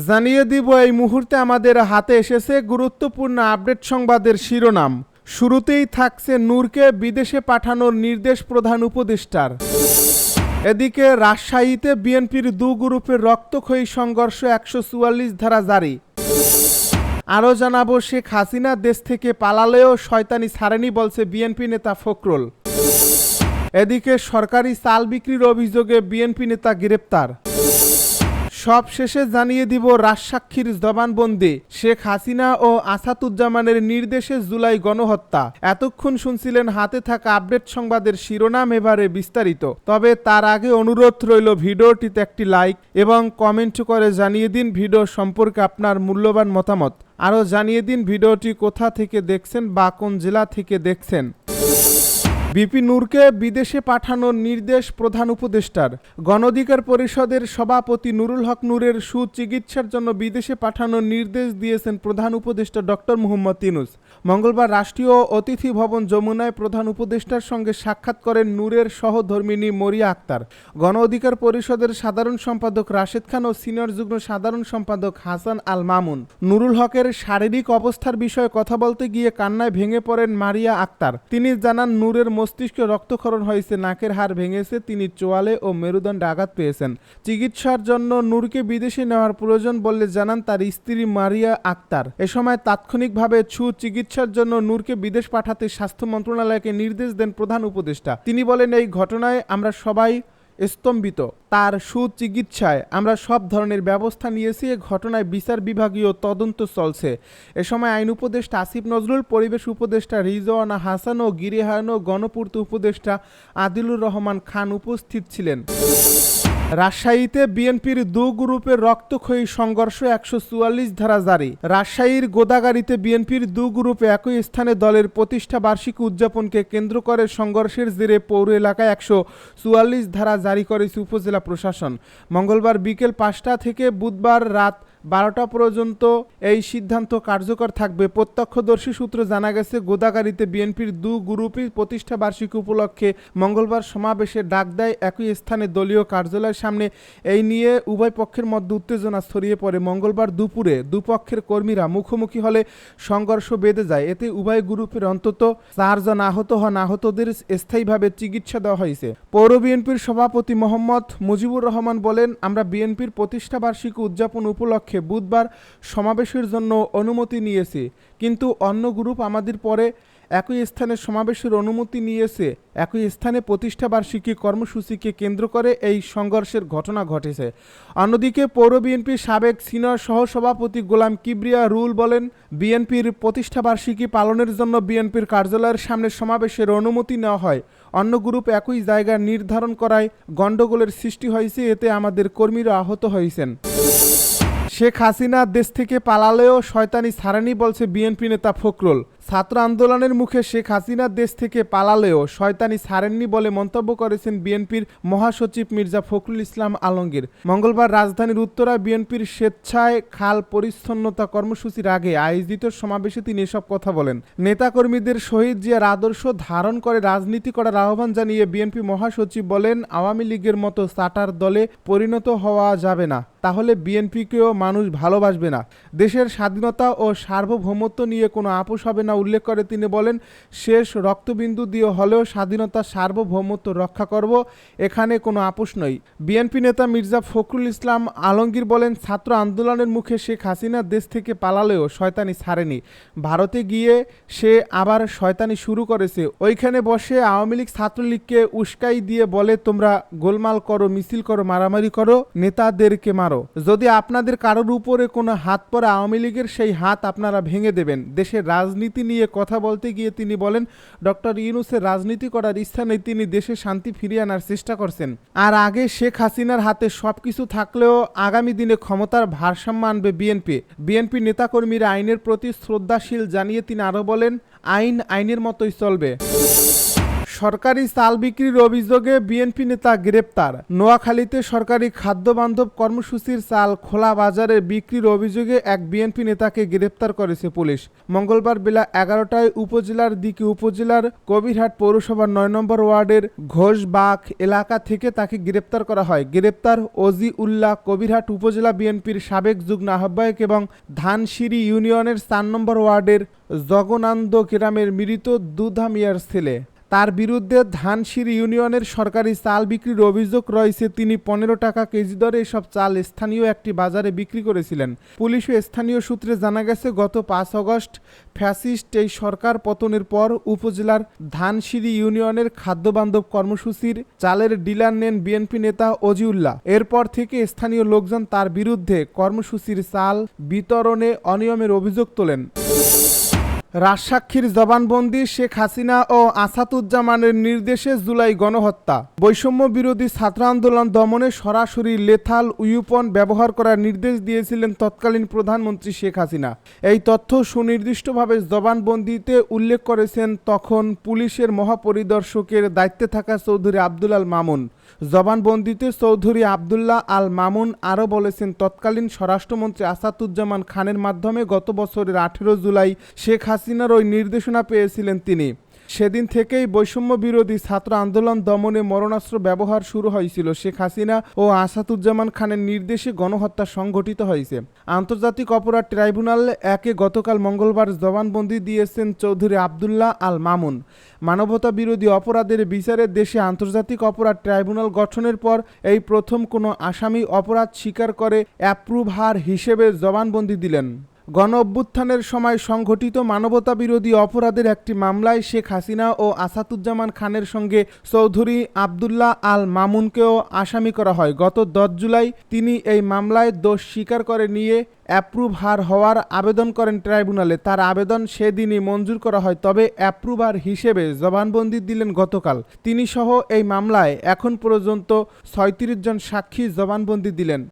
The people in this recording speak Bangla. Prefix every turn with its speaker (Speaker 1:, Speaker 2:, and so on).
Speaker 1: জানিয়ে দিব এই মুহূর্তে আমাদের হাতে এসেছে গুরুত্বপূর্ণ আপডেট সংবাদের শিরোনাম। শুরুতেই থাকছে নূরকে বিদেশে পাঠানোর নির্দেশ প্রধান উপদেষ্টার। এদিকে রাজশাহীতে বিএনপির দু গ্রুপের রক্তক্ষয়ী সংঘর্ষ ১৪৪ ধারা জারি। আরও জানাবো শেখ হাসিনা দেশ থেকে পালালেও শয়তানি ছাড়েনি বলছে বিএনপি নেতা ফখরুল। এদিকে সরকারি চাল বিক্রির অভিযোগে বিএনপি নেতা গ্রেপ্তার। সব শেষে জানিয়ে দিব রাজসাক্ষীর জবানবন্দি, শেখ হাসিনা ও আসাদুজ্জামানের নির্দেশে জুলাই গণহত্যা। এতক্ষণ শুনছিলেন হাতে থাকা আপডেট সংবাদের শিরোনাম, এবারে বিস্তারিত। তবে তার আগে অনুরোধ রইল ভিডিওটিতে একটি লাইক এবং কমেন্ট করে জানিয়ে দিন ভিডিও সম্পর্কে আপনার মূল্যবান মতামত। আরও জানিয়ে দিন ভিডিওটি কোথা থেকে দেখছেন বা কোন জেলা থেকে দেখছেন। বিপি নূরকে বিদেশে পাঠানোর নির্দেশ প্রধান উপদেষ্টার। গণ অধিকার পরিষদের সভাপতি নুরুল হক নূরের সুচিকিৎসার জন্য বিদেশে পাঠানোর নির্দেশ দিয়েছেন প্রধান উপদেষ্টা ডক্টর মোহাম্মদ ইউনূস। মঙ্গলবার রাষ্ট্রীয় অতিথি ভবন যমুনায় প্রধান উপদেষ্টার সঙ্গে সাক্ষাৎ করেন নূরের সহধর্মিণী মরিয়া আক্তার। গণ অধিকার পরিষদের সাধারণ সম্পাদক রাশেদ খান ও সিনিয়র যুগ্ম সাধারণ সম্পাদক হাসান আল মামুন। নুরুল হকের শারীরিক অবস্থার বিষয়ে কথা বলতে গিয়ে কান্নায় ভেঙে পড়েন মারিয়া আক্তার। তিনি জানান নূরের মস্তিষ্কে রক্তক্ষরণ হয়েছে, নাকের হাড় ভেঙেছে, তিনি চোয়ালে ও মেরুদণ্ডে আঘাত পেয়েছেন। চিকিৎসার জন্য নূরকে বিদেশে নেওয়ার প্রয়োজন বলে জানান তার স্ত্রী মারিয়া আক্তার। এ সময় তাৎক্ষণিকভাবে সুচিকিৎসার জন্য নূরকে বিদেশ পাঠাতে স্বাস্থ্য মন্ত্রণালয়কে নির্দেশ দেন প্রধান উপদেষ্টা। তিনি বলেন, এই ঘটনায় আমরা সবাই স্তম্ভিত। তার সুচিকিৎসায় আমরা সব ধরনের ব্যবস্থা নিয়েছি। এ ঘটনায় বিচার বিভাগীয় তদন্ত চলছে। এ সময় আইন উপদেষ্টা আসিফ নজরুল, পরিবেশ উপদেষ্টা রিজওয়ানা হাসান ও গৃহায়ন ও গণপূর্ত উপদেষ্টা আদিলুর রহমান খান উপস্থিত ছিলেন। রাজশাহীতে বিএনপির দু গ্রুপের রক্তক্ষয়ী সংঘর্ষ ১৪৪ ধারা জারি। রাজশাহীর গোদাগাড়ীতে বিএনপির দু গ্রুপে একই স্থানে দলের প্রতিষ্ঠা বার্ষিকী উদযাপনকে কেন্দ্র করে সংঘর্ষের জেরে পৌর এলাকায় ১৪৪ ধারা জারি করেছে উপজেলা প্রশাসন। মঙ্গলবার বিকেল ৫টা থেকে বুধবার রাত ১২টা পর্যন্ত এই সিদ্ধান্ত কার্যকর থাকবে। প্রত্যক্ষদর্শী সূত্রে জানা গেছে, গোদাগাড়ীতে বিএনপির দু গ্রুপই প্রতিষ্ঠা বার্ষিকী উপলক্ষে মঙ্গলবার সমাবেশে ডাক দেয়। একই স্থানে দলীয় কার্যালয়ের সামনে এই নিয়ে উভয় পক্ষের মধ্যে উত্তেজনা ছড়িয়ে পড়ে। মঙ্গলবার দুপুরে দুপক্ষের কর্মীরা মুখোমুখি হলে সংঘর্ষ বেঁধে যায়। এতে উভয় গ্রুপের অন্তত ৪ জন আহত হন। আহতদের স্থায়ীভাবে চিকিৎসা দেওয়া হয়েছে। পৌর বিএনপির সভাপতি মোহাম্মদ মুজিবুর রহমান বলেন, আমরা বিএনপির প্রতিষ্ঠা বার্ষিকী উদযাপন উপলক্ষে বুধবার সমাবেশের জন্য অনুমতি নিয়েছি, কিন্তু অন্য গ্রুপ আমাদের পরে একই স্থানে সমাবেশের অনুমতি নিয়েছে। একই স্থানে প্রতিষ্ঠা বার্ষিকী কর্মসূচিকে কেন্দ্র করে এই সংঘর্ষের ঘটনা ঘটেছে। অন্যদিকে পৌর বিএনপির সাবেক সিনিয়র সহসভাপতি গোলাম কিবরিয়া রুল বলেন, বিএনপির প্রতিষ্ঠা বার্ষিকী পালনের জন্য বিএনপির কার্যালয়ের সামনে সমাবেশের অনুমতি নেওয়া হয়। অন্য গ্রুপ একই জায়গা নির্ধারণ করায় গণ্ডগোলের সৃষ্টি হয়েছে। এতে আমাদের কর্মীরা আহত হয়েছেন। শেখ হাসিনা দেশ থেকে পালালেও শয়তানি ছাড়েনি বলছে বিএনপি নেতা ফখরুল। ছাত্র আন্দোলনের মুখে শেখ হাসিনা দেশ থেকে পালালেও শয়তানি ছাড়েননি বলে মন্তব্য করেছেন বিএনপির মহাসচিব মির্জা ফখরুল ইসলাম আলমগীর। মঙ্গলবার রাজধানীর উত্তরায় বিএনপির স্বেচ্ছায় খাল পরিচ্ছন্নতা কর্মসূচির আগে আয়োজিত সমাবেশে তিনি এসব কথা বলেন। নেতাকর্মীদের শহীদ জিয়ার আদর্শ ধারণ করে রাজনীতি করার আহ্বান জানিয়ে বিএনপি মহাসচিব বলেন, আওয়ামী লীগের মতো চাটার দলে পরিণত হওয়া যাবে না, তাহলে বিএনপিকেও মানুষ ভালোবাসবে না। দেশের স্বাধীনতা ও সার্বভৌমত্ব নিয়ে কোনো আপোষ হবে না উল্লেখ করে তিনি বলেন, শেষ রক্তবিন্দু দিয়ে হলেও স্বাধীনতা সার্বভৌমত্ব রক্ষা করব, এখানে কোনো আপোষ নয়। বিএনপি নেতা মির্জা ফখরুল ইসলাম আলমগীর বলেন, ছাত্র আন্দোলনের মুখে শেখ হাসিনা দেশ থেকে পালালেও শয়তানি ছাড়েনি। ভারতে গিয়ে সে আবার শয়তানি শুরু করেছে। ওইখানে বসে আওয়ামী লীগ ছাত্রলীগকে উস্কাই দিয়ে বলে, তোমরা গোলমাল করো, মিছিল করো, মারামারি করো, নেতাদেরকে মারো। যদি আপনাদের কারোর উপরে কোনো হাত পড়ে আওয়ামী লীগের সেই হাত আপনারা ভেঙে দেবেন। দেশের রাজনীতি নিয়ে কথা বলতে গিয়ে তিনি বলেন, ডক্টর ইউনূসের রাজনীতি করার ইচ্ছা নেই, তিনি দেশে শান্তি ফিরিয়ে আনার চেষ্টা করছেন। আর আগে শেখ হাসিনার হাতে সবকিছু থাকলেও আগামী দিনে ক্ষমতার ভারসাম্য আনবে বিএনপি। বিএনপি নেতাকর্মীরা আইনের প্রতি শ্রদ্ধাশীল জানিয়ে তিনি আরও বলেন, আইন আইনের মতোই চলবে। সরকারি চাল বিক্রির অভিযোগে বিএনপি নেতা গ্রেপ্তার। নোয়াখালীতে সরকারি খাদ্য বান্ধব কর্মসূচির চাল খোলা বাজারে বিক্রির অভিযোগে এক বিএনপি নেতাকে গ্রেপ্তার করেছে পুলিশ। মঙ্গলবার বেলা 11টায় উপজেলার দিকে উপজেলার কবিরহাট পৌরসভার ৯ নম্বর ওয়ার্ডের ঘোষবাগ এলাকা থেকে তাকে গ্রেপ্তার করা হয়। গ্রেপ্তার ওজি উল্লাহ কবিরহাট উপজেলা বিএনপির সাবেক যুগ্ম আহ্বায়ক এবং ধানসিঁড়ি ইউনিয়নের ৪ নম্বর ওয়ার্ডের জগনান্দ গ্রামের মৃত দুধা মিয়ার ছেলে। তার বিরুদ্ধে ধানসিঁড়ি ইউনিয়নের সরকারি চাল বিক্রির অভিযোগ রয়েছে। তিনি ১৫ টাকা কেজি দরে এসব চাল স্থানীয় একটি বাজারে বিক্রি করেছিলেন। পুলিশ ও স্থানীয় সূত্রে জানা গেছে, গত ৫ আগস্ট ফ্যাসিস্ট এই সরকার পতনের পর উপজেলার ধানসিঁড়ি ইউনিয়নের খাদ্যবান্ধব কর্মসূচির চালের ডিলার নেন বিএনপি নেতা ওজিউল্লাহ। এরপর থেকে স্থানীয় লোকজন তার বিরুদ্ধে কর্মসূচির চাল বিতরণে অনিয়মের অভিযোগ তোলেন। রাজসাক্ষীর জবানবন্দি, শেখ হাসিনা ও আসাদুজ্জামানের নির্দেশে জুলাই গণহত্যা। বৈষম্য বিরোধী ছাত্র আন্দোলন দমনে সরাসরি লেথাল উইপন ব্যবহার করার নির্দেশ দিয়েছিলেন তৎকালীন প্রধানমন্ত্রী শেখ হাসিনা। এই তথ্য সুনির্দিষ্টভাবে জবানবন্দিতে উল্লেখ করেছেন তখন পুলিশের মহাপরিদর্শকের দায়িত্বে থাকা চৌধুরী আব্দুল আল মামুন। জবানবন্দিতে চৌধুরী আবদুল্লাহ আল মামুন আরও বলেছেন, তৎকালীন স্বরাষ্ট্রমন্ত্রী আসাদুজ্জামান খানের মাধ্যমে গত বছরের 18 জুলাই শেখ হাসিনার ওই নির্দেশনা পেয়েছিলেন তিনি। সেদিন থেকেই বৈষম্য বিরোধী ছাত্র আন্দোলন দমনে মরণাস্ত্র ব্যবহার শুরু হয়েছিল। শেখ হাসিনা ও আসাদুজ্জামান খানের নির্দেশে গণহত্যা সংঘটিত হয়েছে। আন্তর্জাতিক অপরাধ ট্রাইব্যুনাল একে গতকাল মঙ্গলবার জবানবন্দি দিয়েছেন চৌধুরী আবদুল্লাহ আল মামুন। মানবতা বিরোধী অপরাধের বিচারে দেশে আন্তর্জাতিক অপরাধ ট্রাইব্যুনাল গঠনের পর এই প্রথম কোনো আসামি অপরাধ স্বীকার করে অ্যাপ্রুভার হিসেবে জবানবন্দি দিলেন। গণ অভ্যুত্থানের সময় সংঘটিত মানবতা বিরোধী অপরাধের একটি মামলায় শেখ হাসিনা ও আসাদুজ্জামান খানের সঙ্গে চৌধুরী আবদুল্লাহ আল মামুনকেও আসামি করা হয়। গত 10 জুলাই তিনি এই মামলায় দোষ স্বীকার করে নিয়ে অ্যাপ্রুভার হওয়ার আবেদন করেন ট্রাইব্যুনালে। তার আবেদন সেদিনই মঞ্জুর করা হয়। তবে অ্যাপ্রুভার হিসেবে জবানবন্দি দিলেন গতকাল। তিনি সহ এই মামলায় এখন পর্যন্ত ৩৬ জন সাক্ষী জবানবন্দি দিলেন।